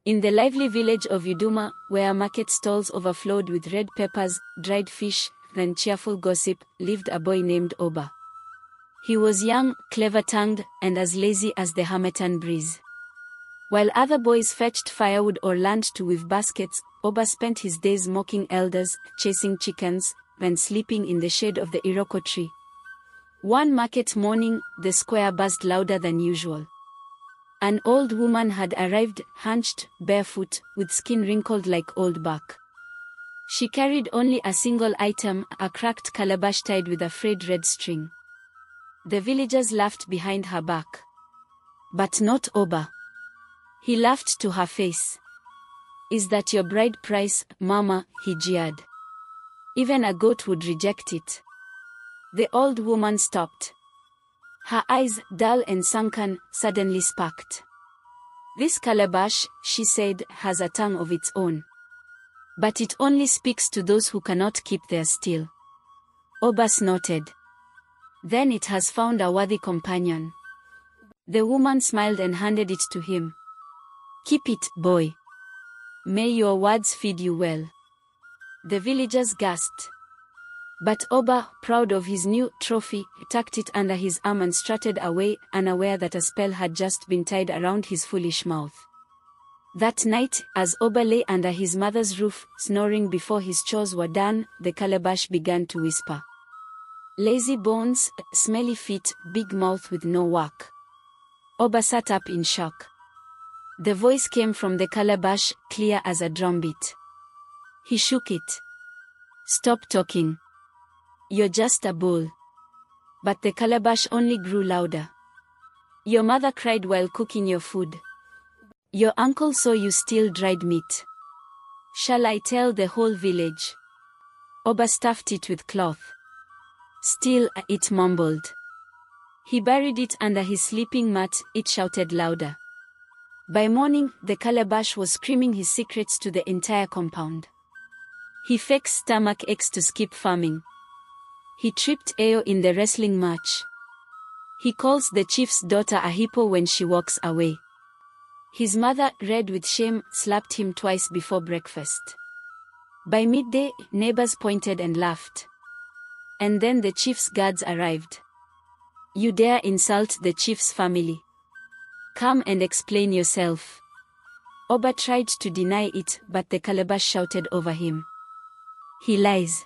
In the lively village of Uduma, where market stalls overflowed with red peppers, dried fish, and cheerful gossip, lived a boy named Oba. He was young, clever-tongued, and as lazy as the Harmattan breeze. While other boys fetched firewood or learned to weave baskets, Oba spent his days mocking elders, chasing chickens, and sleeping in the shade of the Iroko tree. One market morning, the square buzzed louder than usual. An old woman had arrived, hunched, barefoot, with skin wrinkled like old bark. She carried only a single item, a cracked calabash tied with a frayed red string. The villagers laughed behind her back. But not Oba. He laughed to her face. "Is that your bride price, Mama?" he jeered. "Even a goat would reject it." The old woman stopped. Her eyes, dull and sunken, suddenly sparkled. "This calabash," she said, "has a tongue of its own. But it only speaks to those who cannot keep their still." Oba snorted. "Then it has found a worthy companion." The woman smiled and handed it to him. "Keep it, boy. May your words feed you well." The villagers gasped. But Oba, proud of his new trophy, tucked it under his arm and strutted away, unaware that a spell had just been tied around his foolish mouth. That night, as Oba lay under his mother's roof, snoring before his chores were done, the calabash began to whisper. "Lazy bones, smelly feet, big mouth with no work." Oba sat up in shock. The voice came from the calabash, clear as a drumbeat. He shook it. "Stop talking. You're just a bull." But the calabash only grew louder. "Your mother cried while cooking your food. Your uncle saw you steal dried meat. Shall I tell the whole village?" Oba stuffed it with cloth. "Steal," it mumbled. He buried it under his sleeping mat, it shouted louder. By morning, the calabash was screaming his secrets to the entire compound. He faked stomach aches to skip farming. He tripped Ayo in the wrestling match. He calls the chief's daughter a hippo when she walks away. His mother, red with shame, slapped him twice before breakfast. By midday, neighbors pointed and laughed. And then the chief's guards arrived. "You dare insult the chief's family? Come and explain yourself." Oba tried to deny it, but the calabash shouted over him. "He lies.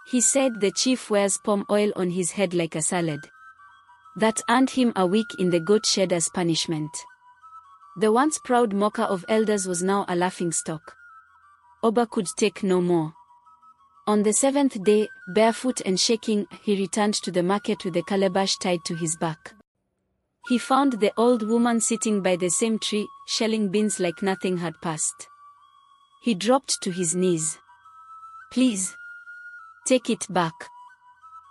He said the chief wears palm oil on his head like a salad. That earned him a week in the goat shed as punishment." The once proud mocker of elders was now a laughingstock. Oba could take no more. On the 7th day, barefoot and shaking, he returned to the market with the calabash tied to his back. He found the old woman sitting by the same tree, shelling beans like nothing had passed. He dropped to his knees. "Please. Take it back.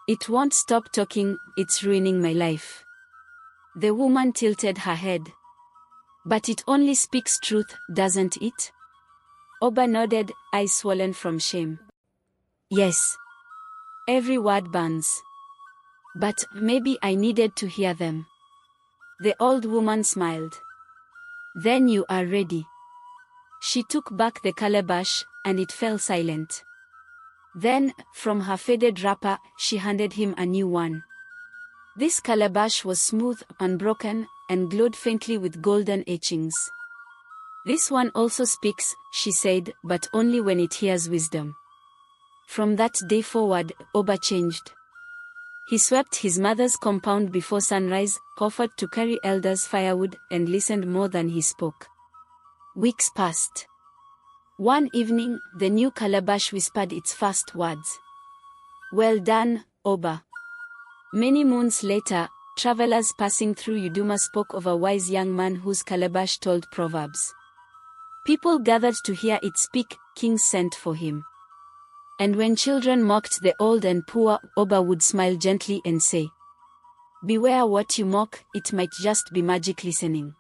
It won't stop talking, it's ruining my life." The woman tilted her head. "But it only speaks truth, doesn't it?" Oba nodded, eyes swollen from shame. "Yes. Every word burns. But maybe I needed to hear them." The old woman smiled. "Then you are ready." She took back the calabash, and it fell silent. Then, from her faded wrapper, she handed him a new one. This calabash was smooth, unbroken, and glowed faintly with golden etchings. "This one also speaks," she said, "but only when it hears wisdom." From that day forward, Oba changed. He swept his mother's compound before sunrise, offered to carry elders' firewood, and listened more than he spoke. Weeks passed. One evening, the new calabash whispered its first words. "Well done, Oba." Many moons later, travelers passing through Uduma spoke of a wise young man whose calabash told proverbs. People gathered to hear it speak, kings sent for him. And when children mocked the old and poor, Oba would smile gently and say, "Beware what you mock, it might just be magic listening."